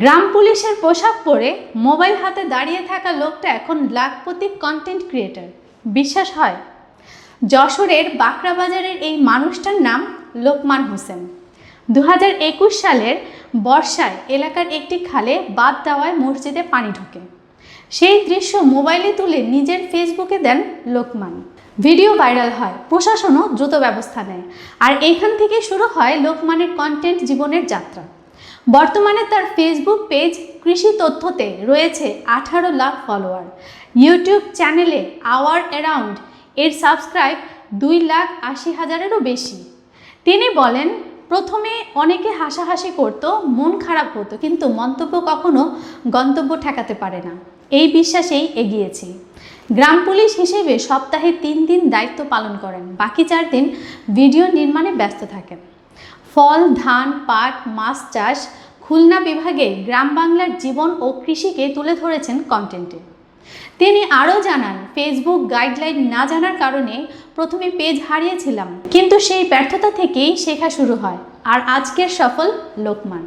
গ্রাম পুলিশের পোশাক পরে মোবাইল হাতে দাঁড়িয়ে থাকা লোকটা এখন লাখপতি কন্টেন্ট ক্রিয়েটর। বিশ্বাস হয়? যশোরের বাকরাবাজারের এই মানুষটার নাম লোকমান হোসেন। 2021 সালের বর্ষায় এলাকার একটি খালে বাঁধ দেওয়ায় মসজিদে পানি ঢোকে। সেই দৃশ্য মোবাইলে তুলে নিজের ফেসবুকে দেন লোকমান। ভিডিও ভাইরাল হয়, প্রশাসনও দ্রুত ব্যবস্থা নেয়। আর এখান থেকে শুরু হয় লোকমানের কন্টেন্ট জীবনের যাত্রা। বর্তমানে তার ফেসবুক পেজ কৃষি তথ্যতে রয়েছে 18 লাখ ফলোয়ার। ইউটিউব চ্যানেলে আওয়ার অ্যারাউন্ড এর সাবস্ক্রাইব 2,80,000-এরও বেশি। তিনি বলেন, প্রথমে অনেকে হাসাহাসি করত, মন খারাপ হতো, কিন্তু মন্তব্য কখনো গন্তব্য ঠেকাতে পারে না, এই বিশ্বাসেই এগিয়েছি। গ্রাম পুলিশ হিসেবে সপ্তাহে 3 দিন দায়িত্ব পালন করেন, বাকি 4 দিন ভিডিও নির্মাণে ব্যস্ত থাকেন। ফল, ধান, পাট, মাছ চাষ, খুলনা বিভাগে গ্রাম বাংলার জীবন ও কৃষিকে তুলে ধরেছেন কন্টেন্টে। তিনি আরও জানান, ফেসবুক গাইডলাইন না জানার কারণে প্রথমে পেজ হারিয়েছিলাম, কিন্তু সেই ব্যর্থতা থেকেই শেখা শুরু হয়। আর আজকের সফল লোকমান।